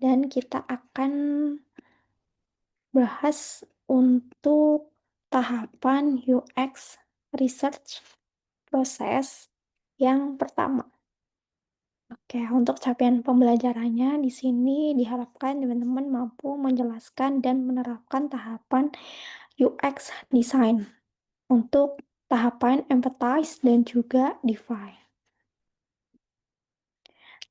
dan kita akan bahas untuk tahapan UX research proses yang pertama. Oke, untuk capaian pembelajarannya di sini diharapkan teman-teman mampu menjelaskan dan menerapkan tahapan UX design untuk tahapan empathize dan juga define.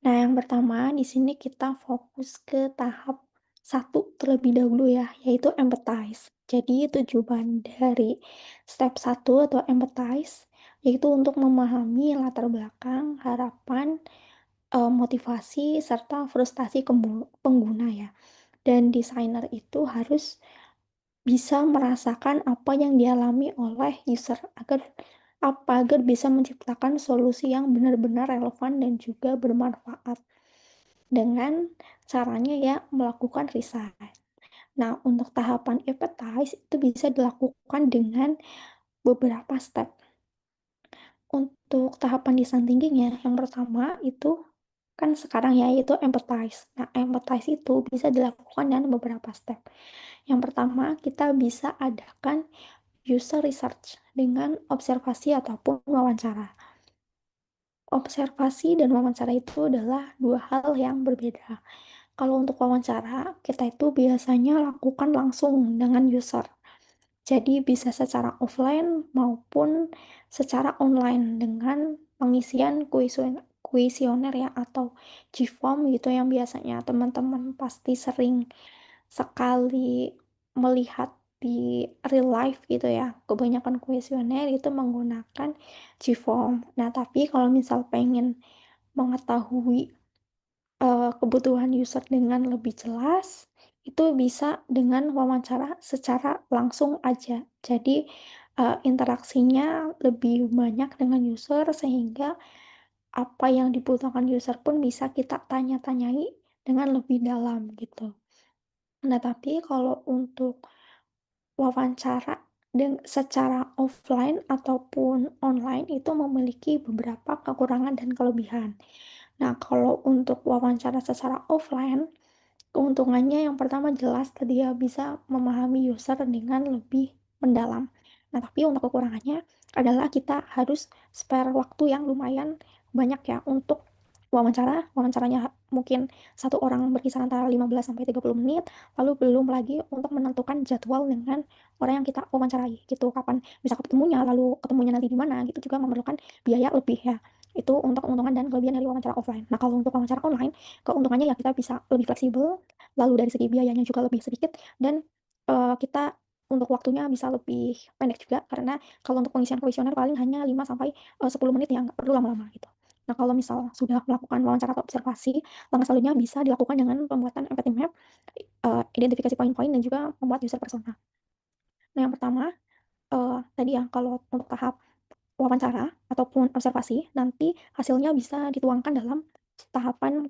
Nah, yang pertama di sini kita fokus ke tahap satu terlebih dahulu ya, yaitu empathize. Jadi tujuan dari step satu atau empathize yaitu untuk memahami latar belakang, harapan, motivasi, serta frustasi pengguna ya. Dan desainer itu harus bisa merasakan apa yang dialami oleh user agar bisa menciptakan solusi yang benar-benar relevan dan juga bermanfaat. Dengan caranya ya melakukan riset. Nah, untuk tahapan empathize itu bisa dilakukan dengan beberapa step. Untuk tahapan desain thinking-nya, yang pertama itu kan sekarang ya, yaitu empathize. Nah, empathize itu bisa dilakukan dengan beberapa step. Yang pertama, kita bisa adakan user research dengan observasi ataupun wawancara. Observasi dan wawancara itu adalah dua hal yang berbeda. Kalau untuk wawancara, kita itu biasanya lakukan langsung dengan user. Jadi bisa secara offline maupun secara online dengan pengisian kuesioner ya atau G-form gitu yang biasanya teman-teman pasti sering sekali melihat di real life gitu ya. Kebanyakan kuesioner itu menggunakan G-form. Nah, tapi kalau misal pengen mengetahui kebutuhan user dengan lebih jelas, itu bisa dengan wawancara secara langsung aja. Jadi, interaksinya lebih banyak dengan user sehingga apa yang dibutuhkan user pun bisa kita tanya-tanyai dengan lebih dalam gitu. Nah, tapi kalau untuk wawancara secara offline ataupun online itu memiliki beberapa kekurangan dan kelebihan. Nah, kalau untuk wawancara secara offline, keuntungannya yang pertama jelas tadi ya, bisa memahami user dengan lebih mendalam. Nah, tapi untuk kekurangannya adalah kita harus spare waktu yang lumayan banyak ya untuk wawancaranya mungkin satu orang berkisar antara 15 sampai 30 menit, lalu belum lagi untuk menentukan jadwal dengan orang yang kita wawancarai gitu, kapan bisa ketemunya, lalu ketemunya nanti di mana, gitu juga memerlukan biaya lebih ya. Itu untuk keuntungan dan kelebihan dari wawancara offline. Nah, kalau untuk wawancara online, keuntungannya ya kita bisa lebih fleksibel, lalu dari segi biayanya juga lebih sedikit, dan kita untuk waktunya bisa lebih pendek juga, karena kalau untuk pengisian kuesioner paling hanya 5 sampai 10 menit ya, nggak perlu lama-lama gitu. Nah, kalau misal sudah melakukan wawancara atau observasi, langkah selanjutnya bisa dilakukan dengan pembuatan empathy map, identifikasi poin-poin dan juga membuat user persona. Nah, yang pertama, tadi ya kalau untuk tahap wawancara ataupun observasi, nanti hasilnya bisa dituangkan dalam tahapan,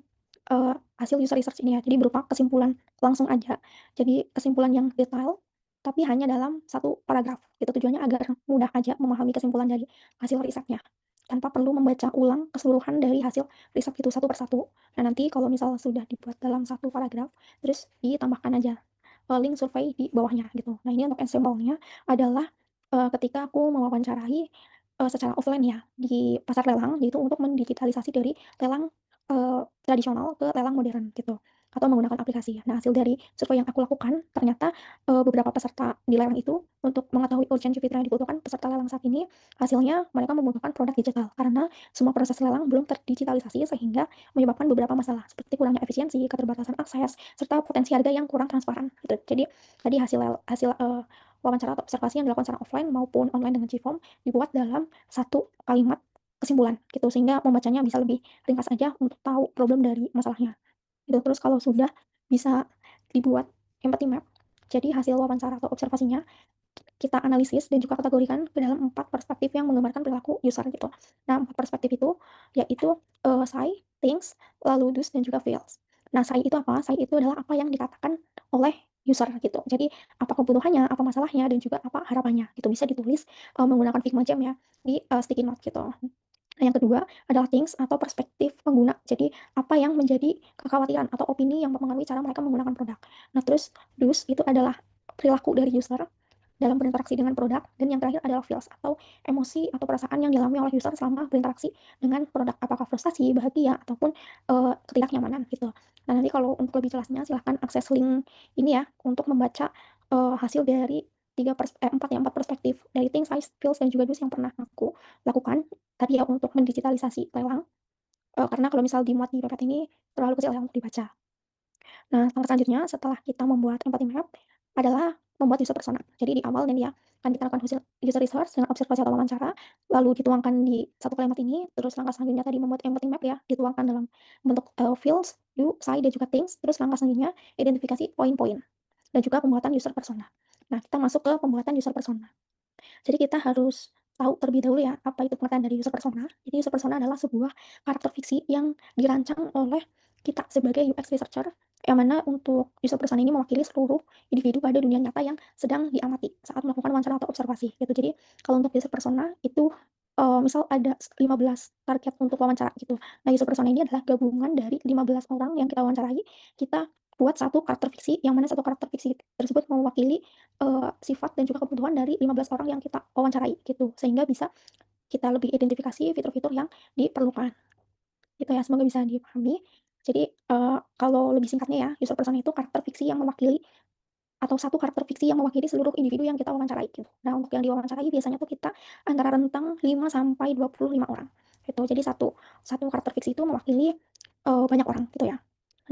hasil user research ini ya. Jadi berupa kesimpulan langsung aja. Jadi kesimpulan yang detail, tapi hanya dalam satu paragraf gitu. Tujuannya agar mudah aja memahami kesimpulan dari hasil risetnya, tanpa perlu membaca ulang keseluruhan dari hasil riset itu satu per satu. Nah, nanti kalau misal sudah dibuat dalam satu paragraf, terus ditambahkan aja, link survei di bawahnya gitu. Nah, ini untuk example-nya adalah, ketika aku mewawancarai secara offline ya, di pasar lelang, yaitu untuk mendigitalisasi dari lelang, tradisional ke lelang modern gitu, atau menggunakan aplikasi. Nah, hasil dari survei yang aku lakukan, ternyata, beberapa peserta di lelang itu, untuk mengetahui urgensi fitur yang dibutuhkan peserta lelang saat ini, hasilnya mereka membutuhkan produk digital, karena semua proses lelang belum terdigitalisasi sehingga menyebabkan beberapa masalah, seperti kurangnya efisiensi, keterbatasan akses, serta potensi harga yang kurang transparan, gitu. Jadi, tadi hasil, wawancara atau observasi yang dilakukan secara offline maupun online dengan Gform dibuat dalam satu kalimat kesimpulan gitu, sehingga membacanya bisa lebih ringkas aja untuk tahu problem dari masalahnya gitu. Terus kalau sudah bisa dibuat empathy map, jadi hasil wawancara atau observasinya kita analisis dan juga kategorikan ke dalam 4 perspektif yang menggambarkan perilaku user gitu. Nah, 4 perspektif itu yaitu, say, thinks, lalu do's, dan juga feels. Nah, say itu apa? Say itu adalah apa yang dikatakan oleh user gitu. Jadi apa kebutuhannya, apa masalahnya, dan juga apa harapannya gitu. Bisa ditulis, menggunakan Figma Jam ya di, sticky note gitu. Nah, yang kedua adalah things atau perspektif pengguna. Jadi, apa yang menjadi kekhawatiran atau opini yang mempengaruhi cara mereka menggunakan produk. Nah, terus do's itu adalah perilaku dari user dalam berinteraksi dengan produk, dan yang terakhir adalah feels atau emosi atau perasaan yang dialami oleh user selama berinteraksi dengan produk, apakah frustasi, bahagia, ataupun ketidaknyamanan gitu. Nah, nanti kalau untuk lebih jelasnya silahkan akses link ini ya untuk membaca hasil dari 4 perspektif dari think, size, feels, dan juga do's yang pernah aku lakukan tadi ya untuk mendigitalisasi lelang, karena kalau misal dimuat di PPT ini terlalu kecil ya untuk dibaca. Nah, langkah selanjutnya setelah kita membuat empathy map adalah membuat user persona. Jadi di awal nih ya, akan kita lakukan user research dengan observasi atau wawancara, lalu dituangkan di satu kalimat ini, terus langkah selanjutnya tadi membuat empathy map ya, dituangkan dalam bentuk feels, do, say, dan juga things, terus langkah selanjutnya identifikasi poin-poin, dan juga pembuatan user persona. Nah, kita masuk ke pembuatan user persona. Jadi kita harus tahu terlebih dahulu ya, apa itu pengertian dari user persona. Jadi user persona adalah sebuah karakter fiksi yang dirancang oleh kita sebagai UX researcher, yang mana untuk user persona ini mewakili seluruh individu pada dunia nyata yang sedang diamati saat melakukan wawancara atau observasi gitu. Jadi kalau untuk user persona itu, misal ada 15 target untuk wawancara gitu. Nah, user persona ini adalah gabungan dari 15 orang yang kita wawancarai, kita buat satu karakter fiksi, yang mana satu karakter fiksi tersebut mewakili sifat dan juga kebutuhan dari 15 orang yang kita wawancarai gitu, sehingga bisa kita lebih identifikasi fitur-fitur yang diperlukan, gitu ya, semoga bisa dipahami. Jadi, kalau lebih singkatnya ya, user persona itu karakter fiksi yang mewakili atau satu karakter fiksi yang mewakili seluruh individu yang kita wawancarai gitu. Nah, untuk yang diwawancarai biasanya tuh kita antara rentang 5 sampai 25 orang, gitu. Jadi satu satu karakter fiksi itu mewakili, banyak orang gitu ya.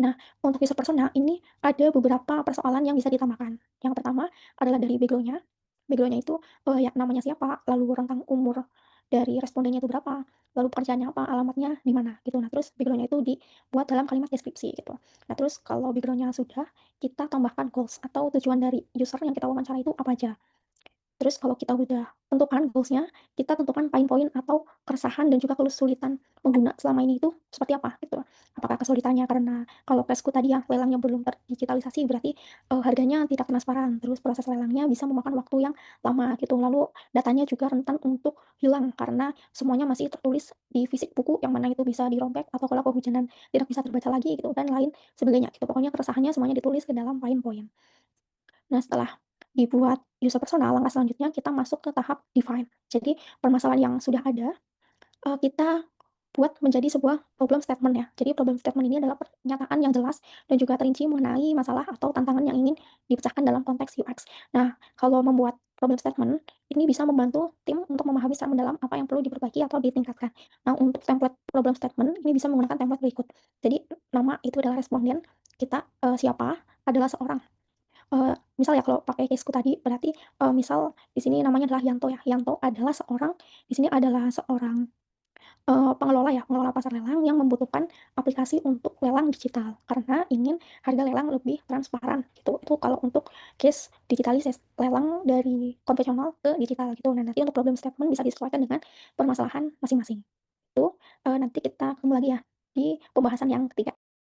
Nah, untuk user persona ini ada beberapa persoalan yang bisa ditambahkan. Yang pertama adalah dari background-nya. Background-nya itu, ya namanya siapa, lalu rentang umur dari respondennya itu berapa, lalu pekerjaannya apa, alamatnya di mana, gitu. Nah, terus background-nya itu dibuat dalam kalimat deskripsi gitu. Nah, terus kalau background-nya sudah, kita tambahkan goals atau tujuan dari user yang kita wawancara itu apa aja. Terus kalau kita udah tentukan goals-nya, kita tentukan poin-poin atau keresahan dan juga kesulitan pengguna selama ini itu seperti apa gitu. Apakah kesulitannya karena kalau Cashku tadi ya lelangnya belum terdigitalisasi berarti, harganya tidak transparan, terus proses lelangnya bisa memakan waktu yang lama gitu. Lalu datanya juga rentan untuk hilang karena semuanya masih tertulis di fisik buku yang mana itu bisa dirobek atau kalau kehujanan tidak bisa terbaca lagi gitu dan lain sebagainya gitu. Pokoknya keresahannya semuanya ditulis ke dalam poin-poin. Nah, setelah dibuat user persona, langkah selanjutnya kita masuk ke tahap define. Jadi, permasalahan yang sudah ada, kita buat menjadi sebuah problem statement ya. Jadi problem statement ini adalah pernyataan yang jelas dan juga terinci mengenai masalah atau tantangan yang ingin dipecahkan dalam konteks UX. Nah, kalau membuat problem statement, ini bisa membantu tim untuk memahami secara mendalam apa yang perlu diperbaiki atau ditingkatkan. Nah, untuk template problem statement, ini bisa menggunakan template berikut. Jadi, nama itu adalah responden, kita, siapa, adalah seorang. Misal ya kalau pakai case-ku tadi berarti, misal di sini namanya adalah Yanto ya, Yanto adalah seorang di sini adalah seorang, pengelola ya, pengelola pasar lelang yang membutuhkan aplikasi untuk lelang digital karena ingin harga lelang lebih transparan gitu. Itu kalau untuk case lelang dari konvensional ke digital gitu. Nah, nanti untuk problem statement bisa disesuaikan dengan permasalahan masing-masing. Itu, nanti kita ketemu lagi ya di pembahasan yang ketiga.